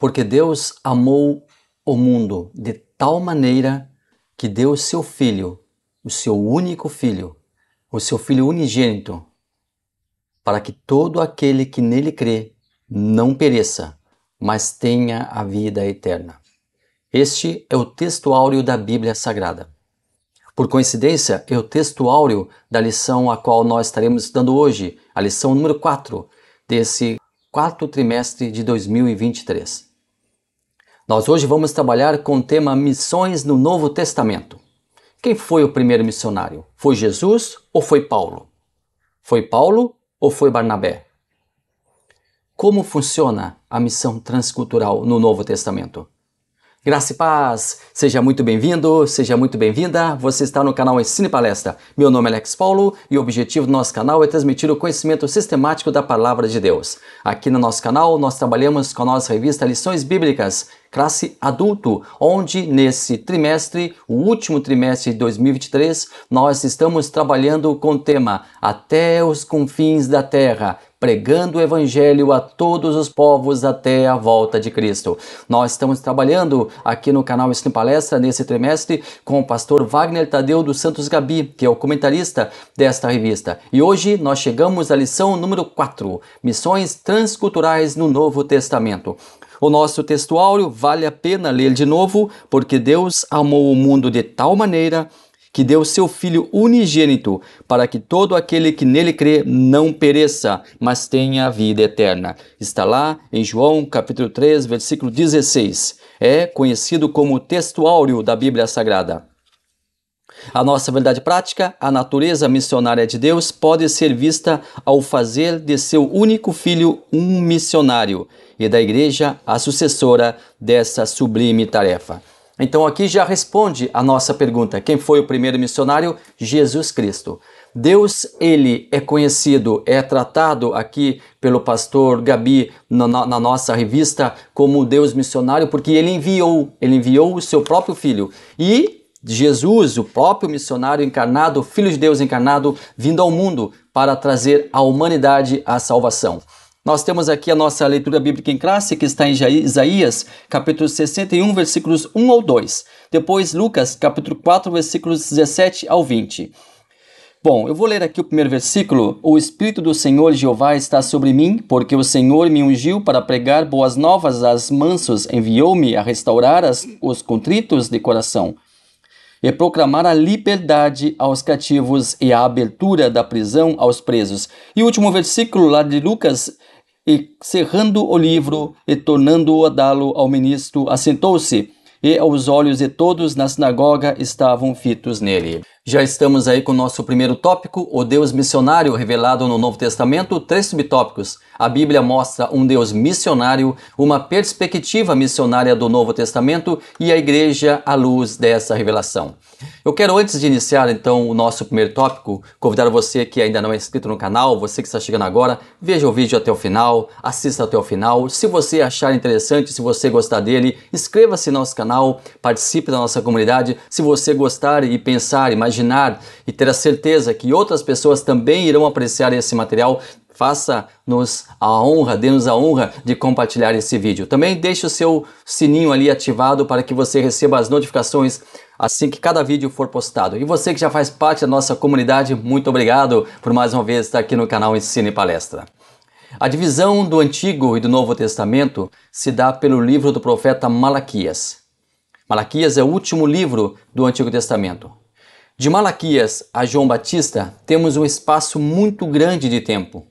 Porque Deus amou o mundo de tal maneira que deu o seu Filho, o seu único Filho, o seu Filho unigênito, para que todo aquele que nele crê não pereça, mas tenha a vida eterna. Este é o texto áureo da Bíblia Sagrada. Por coincidência, é o texto áureo da lição a qual nós estaremos estudando hoje, a lição número 4 desse quarto trimestre de 2023. Nós hoje vamos trabalhar com o tema Missões no Novo Testamento. Quem foi o primeiro missionário? Foi Jesus ou foi Paulo? Foi Paulo ou foi Barnabé? Como funciona a missão transcultural no Novo Testamento? Graça e paz, seja muito bem-vindo, seja muito bem-vinda. Você está no canal Ensino e Palestra. Meu nome é Alex Paulo e o objetivo do nosso canal é transmitir o conhecimento sistemático da Palavra de Deus. Aqui no nosso canal nós trabalhamos com a nossa revista Lições Bíblicas, classe adulto, onde nesse trimestre, o último trimestre de 2023, nós estamos trabalhando com o tema Até os confins da terra, pregando o Evangelho a todos os povos até a volta de Cristo. Nós estamos trabalhando aqui no canal Ensino e Palestra nesse trimestre com o pastor Wagner Tadeu dos Santos Gabi, que é o comentarista desta revista. E hoje nós chegamos à lição número 4, Missões Transculturais no Novo Testamento. O nosso texto áureo vale a pena ler de novo, porque Deus amou o mundo de tal maneira que deu seu Filho unigênito, para que todo aquele que nele crê não pereça, mas tenha a vida eterna. Está lá em João capítulo 3, versículo 16. É conhecido como o texto áureo da Bíblia Sagrada. A nossa verdade prática, a natureza missionária de Deus, pode ser vista ao fazer de seu único Filho um missionário e da Igreja a sucessora dessa sublime tarefa. Então aqui já responde a nossa pergunta. Quem foi o primeiro missionário? Jesus Cristo. Deus, ele é conhecido, é tratado aqui pelo pastor Gabi na nossa revista como Deus missionário, porque ele enviou o seu próprio Filho. E Jesus, o próprio missionário encarnado, Filho de Deus encarnado, vindo ao mundo para trazer à humanidade a salvação. Nós temos aqui a nossa leitura bíblica em classe, que está em Isaías, capítulo 61, versículos 1 ao 2. Depois, Lucas, capítulo 4, versículos 17 ao 20. Bom, eu vou ler aqui o primeiro versículo. O Espírito do Senhor Jeová está sobre mim, porque o Senhor me ungiu para pregar boas novas aos mansos, enviou-me a restaurar os contritos de coração e proclamar a liberdade aos cativos e a abertura da prisão aos presos. E o último versículo lá de Lucas, e cerrando o livro e tornando-o a dá-lo ao ministro, assentou-se, e os olhos de todos na sinagoga estavam fitos nele. Já estamos aí com o nosso primeiro tópico, o Deus missionário revelado no Novo Testamento. 3 subtópicos. A Bíblia mostra um Deus missionário, uma perspectiva missionária do Novo Testamento e a igreja à luz dessa revelação. Eu quero, antes de iniciar então o nosso primeiro tópico, convidar você que ainda não é inscrito no canal, você que está chegando agora, veja o vídeo até o final, assista até o final. Se você achar interessante, se você gostar dele, inscreva-se no nosso canal, participe da nossa comunidade. Se você gostar e pensar, imaginar e ter a certeza que outras pessoas também irão apreciar esse material, faça-nos a honra, dê-nos a honra de compartilhar esse vídeo. Também deixe o seu sininho ali ativado para que você receba as notificações assim que cada vídeo for postado. E você que já faz parte da nossa comunidade, muito obrigado por mais uma vez estar aqui no canal Ensino e Palestra. A divisão do Antigo e do Novo Testamento se dá pelo livro do profeta Malaquias. Malaquias é o último livro do Antigo Testamento. De Malaquias a João Batista, temos um espaço muito grande de tempo.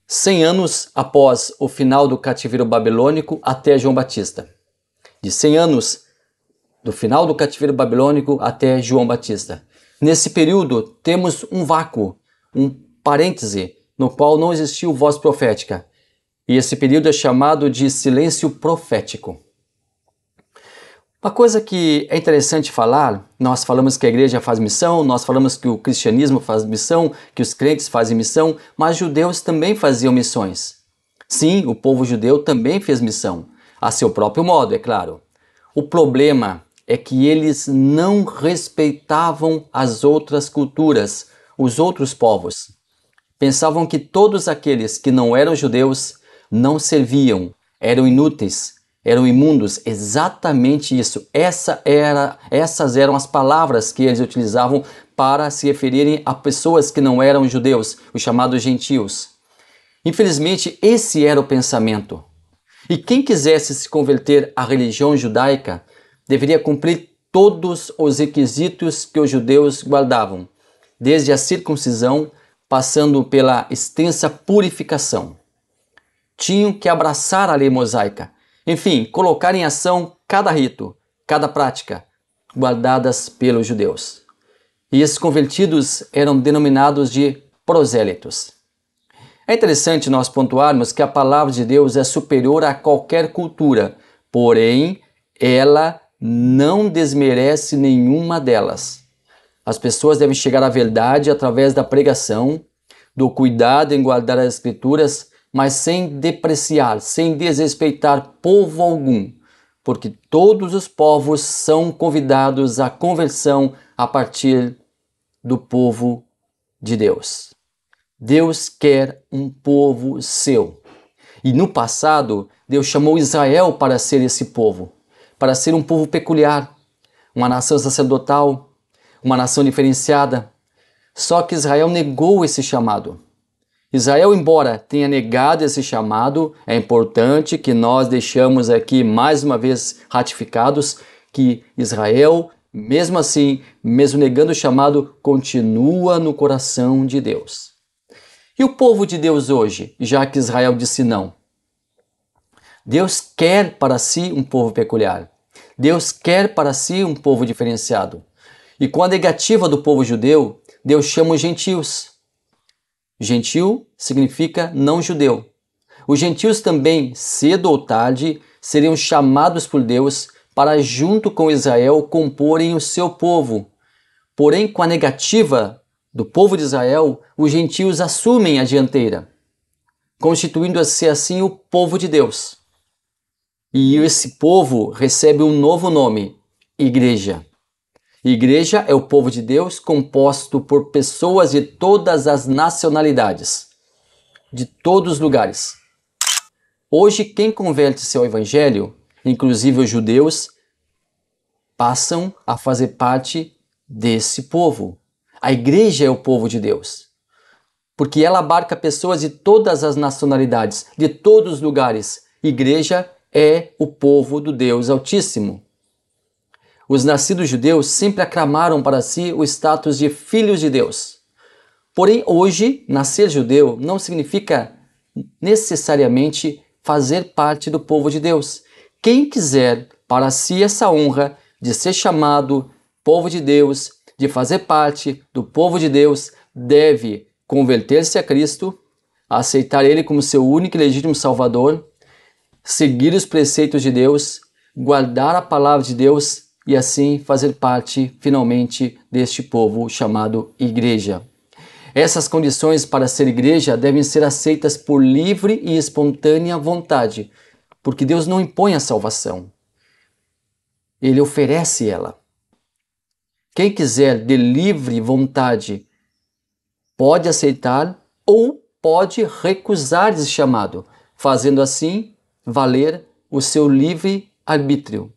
100 anos após o final do cativeiro babilônico até João Batista. De 100 anos do final do cativeiro babilônico até João Batista. Nesse período, temos um vácuo, um parêntese, no qual não existiu voz profética. E esse período é chamado de silêncio profético. Uma coisa que é interessante falar, nós falamos que a igreja faz missão, nós falamos que o cristianismo faz missão, que os crentes fazem missão, mas judeus também faziam missões. Sim, o povo judeu também fez missão, a seu próprio modo, é claro. O problema é que eles não respeitavam as outras culturas, os outros povos. Pensavam que todos aqueles que não eram judeus não serviam, eram inúteis, eram imundos. Exatamente isso. Essas eram as palavras que eles utilizavam para se referirem a pessoas que não eram judeus, os chamados gentios. Infelizmente, esse era o pensamento. E quem quisesse se converter à religião judaica deveria cumprir todos os requisitos que os judeus guardavam, desde a circuncisão, passando pela extensa purificação. Tinham que abraçar a lei mosaica, enfim, colocar em ação cada rito, cada prática, guardadas pelos judeus. E esses convertidos eram denominados de prosélitos. É interessante nós pontuarmos que a palavra de Deus é superior a qualquer cultura, porém, ela não desmerece nenhuma delas. As pessoas devem chegar à verdade através da pregação, do cuidado em guardar as Escrituras, mas sem depreciar, sem desrespeitar povo algum, porque todos os povos são convidados à conversão a partir do povo de Deus. Deus quer um povo seu. E no passado, Deus chamou Israel para ser esse povo, para ser um povo peculiar, uma nação sacerdotal, uma nação diferenciada. Só que Israel negou esse chamado. Israel, embora tenha negado esse chamado, é importante que nós deixamos aqui mais uma vez ratificados que Israel, mesmo assim, mesmo negando o chamado, continua no coração de Deus. E o povo de Deus hoje, já que Israel disse não? Deus quer para si um povo peculiar. Deus quer para si um povo diferenciado. E com a negativa do povo judeu, Deus chama os gentios. Gentil significa não judeu. Os gentios também, cedo ou tarde, seriam chamados por Deus para, junto com Israel, comporem o seu povo. Porém, com a negativa do povo de Israel, os gentios assumem a dianteira, constituindo-se assim o povo de Deus. E esse povo recebe um novo nome, Igreja. Igreja é o povo de Deus composto por pessoas de todas as nacionalidades, de todos os lugares. Hoje, quem converte-se ao Evangelho, inclusive os judeus, passam a fazer parte desse povo. A igreja é o povo de Deus, porque ela abarca pessoas de todas as nacionalidades, de todos os lugares. Igreja é o povo do Deus Altíssimo. Os nascidos judeus sempre aclamaram para si o status de filhos de Deus. Porém, hoje, nascer judeu não significa necessariamente fazer parte do povo de Deus. Quem quiser para si essa honra de ser chamado povo de Deus, de fazer parte do povo de Deus, deve converter-se a Cristo, aceitar Ele como seu único e legítimo Salvador, seguir os preceitos de Deus, guardar a palavra de Deus e assim fazer parte, finalmente, deste povo chamado Igreja. Essas condições para ser igreja devem ser aceitas por livre e espontânea vontade, porque Deus não impõe a salvação. Ele oferece ela. Quem quiser de livre vontade pode aceitar ou pode recusar esse chamado, fazendo assim valer o seu livre arbítrio.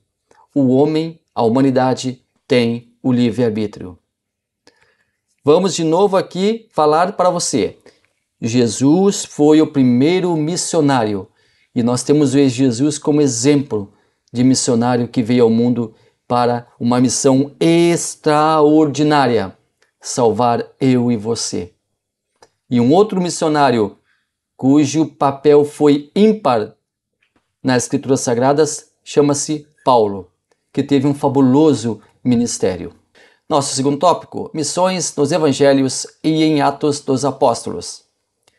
O homem, a humanidade, tem o livre arbítrio. Vamos de novo aqui falar para você. Jesus foi o primeiro missionário e nós temos Jesus como exemplo de missionário que veio ao mundo para uma missão extraordinária, salvar eu e você. E um outro missionário cujo papel foi ímpar nas Escrituras Sagradas chama-se Paulo, que teve um fabuloso ministério. Nosso segundo tópico, missões nos Evangelhos e em Atos dos Apóstolos.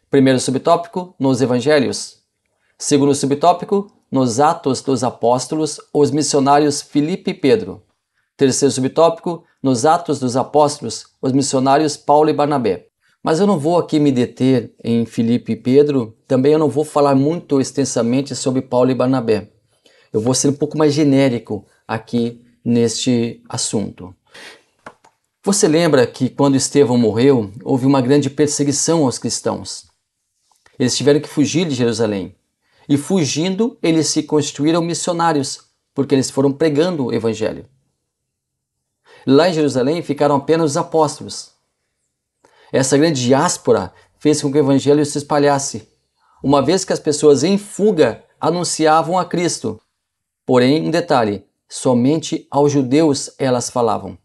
Primeiro subtópico, nos Evangelhos. Segundo subtópico, nos Atos dos Apóstolos, os missionários Filipe e Pedro. Terceiro subtópico, nos Atos dos Apóstolos, os missionários Paulo e Barnabé. Mas eu não vou aqui me deter em Filipe e Pedro, também eu não vou falar muito extensamente sobre Paulo e Barnabé. Eu vou ser um pouco mais genérico aqui neste assunto. Você lembra que quando Estevão morreu, houve uma grande perseguição aos cristãos. Eles tiveram que fugir de Jerusalém. E fugindo, eles se constituíram missionários, porque eles foram pregando o evangelho. Lá em Jerusalém ficaram apenas os apóstolos. Essa grande diáspora fez com que o evangelho se espalhasse, uma vez que as pessoas em fuga anunciavam a Cristo. Porém, um detalhe, somente aos judeus elas falavam.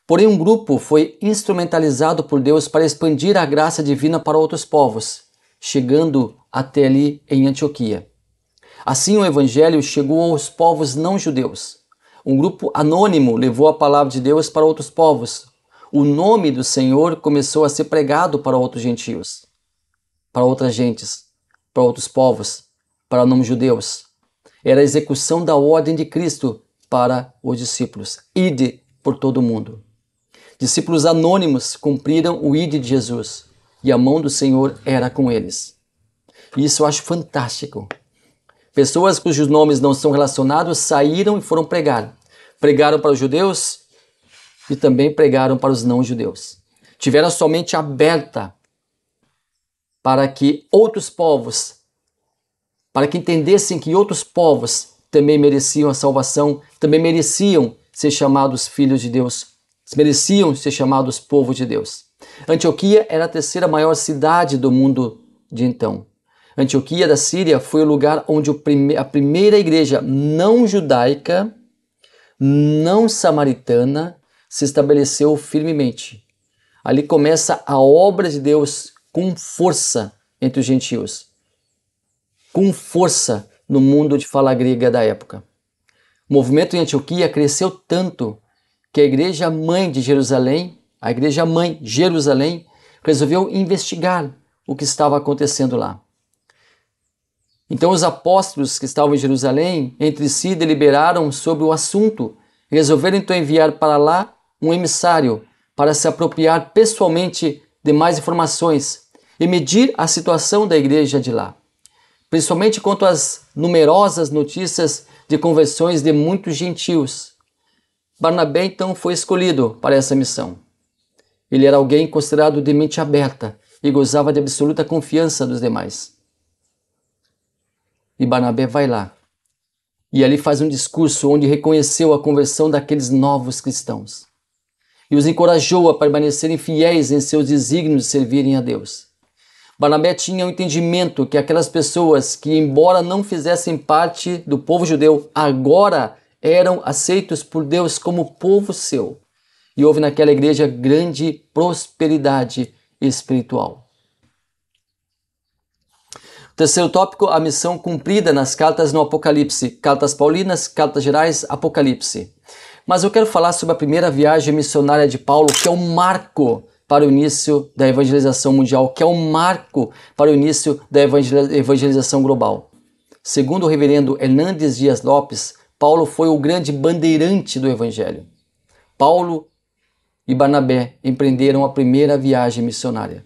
Porém, um grupo foi instrumentalizado por Deus para expandir a graça divina para outros povos, chegando até ali em Antioquia. Assim, o evangelho chegou aos povos não judeus. Um grupo anônimo levou a palavra de Deus para outros povos. O nome do Senhor começou a ser pregado para outros gentios, para outras gentes, para outros povos, para não judeus. Era a execução da ordem de Cristo para os discípulos. Ide por todo o mundo. Discípulos anônimos cumpriram o ide de Jesus e a mão do Senhor era com eles. E isso eu acho fantástico. Pessoas cujos nomes não são relacionados saíram e foram pregar. Pregaram para os judeus e também pregaram para os não judeus. Tiveram sua mente aberta para que outros povos, para que entendessem que outros povos também mereciam a salvação, também mereciam ser chamados filhos de Deus, mereciam ser chamados povo de Deus. Antioquia era a terceira maior cidade do mundo de então. Antioquia da Síria foi o lugar onde a primeira igreja não judaica, não samaritana, se estabeleceu firmemente. Ali começa a obra de Deus com força entre os gentios, com força no mundo de fala grega da época. O movimento em Antioquia cresceu tanto que a igreja mãe de Jerusalém, a igreja mãe Jerusalém, resolveu investigar o que estava acontecendo lá. Então os apóstolos que estavam em Jerusalém, entre si deliberaram sobre o assunto, e resolveram então enviar para lá um emissário para se apropriar pessoalmente de mais informações e medir a situação da igreja de lá, principalmente quanto às numerosas notícias de conversões de muitos gentios. Barnabé então foi escolhido para essa missão. Ele era alguém considerado de mente aberta e gozava de absoluta confiança dos demais. E Barnabé vai lá e ali faz um discurso onde reconheceu a conversão daqueles novos cristãos e os encorajou a permanecerem fiéis em seus desígnios de servirem a Deus. Barnabé tinha o entendimento que aquelas pessoas que, embora não fizessem parte do povo judeu, agora eram aceitos por Deus como povo seu. E houve naquela igreja grande prosperidade espiritual. Terceiro tópico, a missão cumprida nas cartas no Apocalipse. Cartas paulinas, cartas gerais, Apocalipse. Mas eu quero falar sobre a primeira viagem missionária de Paulo, que é um marco para o início da evangelização mundial, que é um marco para o início da evangelização global. Segundo o reverendo Hernandes Dias Lopes, Paulo foi o grande bandeirante do evangelho. Paulo e Barnabé empreenderam a primeira viagem missionária.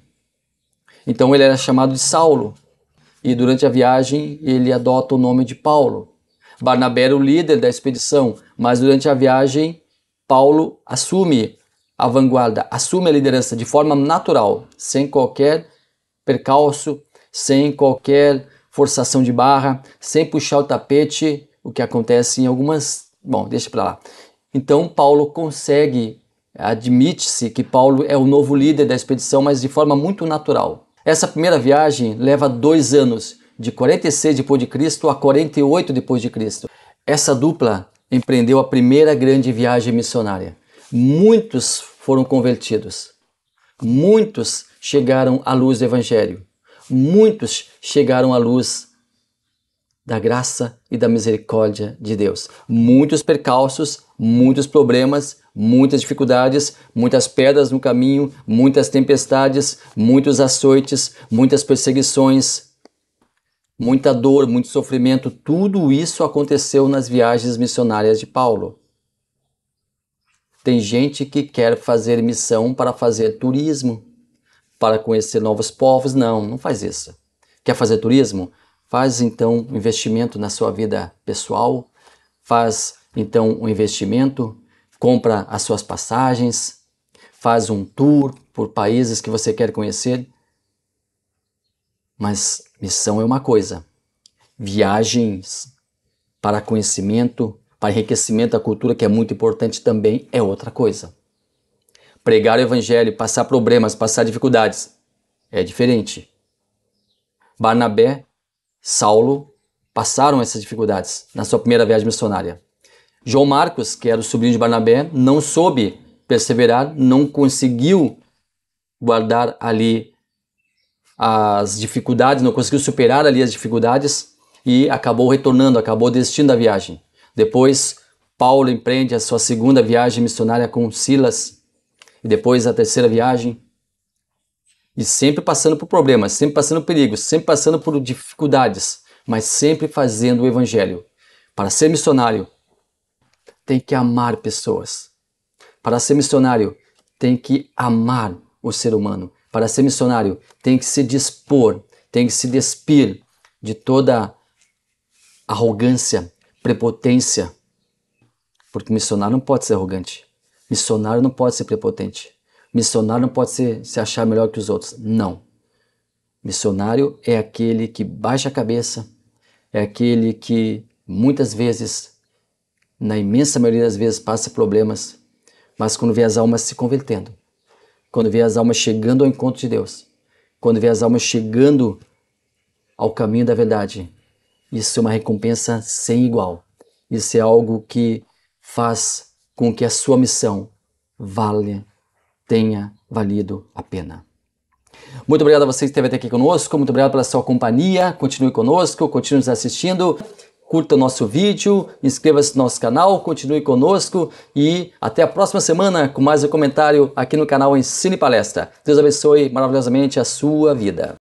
Então ele era chamado de Saulo, e durante a viagem ele adota o nome de Paulo. Barnabé era o líder da expedição, mas durante a viagem Paulo assume a vanguarda, assume a liderança de forma natural, sem qualquer percalço, sem qualquer forçação de barra, sem puxar o tapete, o que acontece em algumas... Bom, deixa para lá. Então Paulo consegue, admite-se que Paulo é o novo líder da expedição, mas de forma muito natural. Essa primeira viagem leva 2 anos, de 46 depois de Cristo a 48 depois de Cristo. Essa dupla empreendeu a primeira grande viagem missionária. Muitos foram convertidos. Muitos chegaram à luz do evangelho. Muitos chegaram à luz da graça e da misericórdia de Deus. Muitos percalços, muitos problemas, muitas dificuldades, muitas pedras no caminho, muitas tempestades, muitos açoites, muitas perseguições, muita dor, muito sofrimento. Tudo isso aconteceu nas viagens missionárias de Paulo. Tem gente que quer fazer missão para fazer turismo, para conhecer novos povos. Não faz isso. Quer fazer turismo? Faz então um investimento na sua vida pessoal, faz então um investimento, compra as suas passagens, faz um tour por países que você quer conhecer. Mas missão é uma coisa, Viagens para conhecimento, para enriquecimento da cultura, que é muito importante também, é outra coisa. Pregar o evangelho, passar problemas, passar dificuldades, é diferente. Barnabé, Saulo passaram essas dificuldades na sua primeira viagem missionária. João Marcos, que era o sobrinho de Barnabé, não soube perseverar, não conseguiu guardar ali as dificuldades, não conseguiu superar ali as dificuldades e acabou retornando, acabou desistindo da viagem. Depois, Paulo empreende a sua segunda viagem missionária com Silas e depois a terceira viagem. E sempre passando por problemas, sempre passando por perigos, sempre passando por dificuldades, mas sempre fazendo o evangelho. Para ser missionário, tem que amar pessoas. Para ser missionário, tem que amar o ser humano. Para ser missionário, tem que se dispor, tem que se despir de toda arrogância, prepotência. Porque missionário não pode ser arrogante. Missionário não pode ser prepotente. Missionário não pode se achar melhor que os outros. Não. Missionário é aquele que baixa a cabeça, é aquele que muitas vezes, na imensa maioria das vezes, passa problemas, mas quando vê as almas se convertendo, quando vê as almas chegando ao encontro de Deus, quando vê as almas chegando ao caminho da verdade, isso é uma recompensa sem igual. Isso é algo que faz com que a sua missão tenha valido a pena. Muito obrigado a você que esteve até aqui conosco, muito obrigado pela sua companhia, continue conosco, continue nos assistindo, curta o nosso vídeo, inscreva-se no nosso canal, continue conosco e até a próxima semana com mais um comentário aqui no canal Ensino e Palestra. Deus abençoe maravilhosamente a sua vida.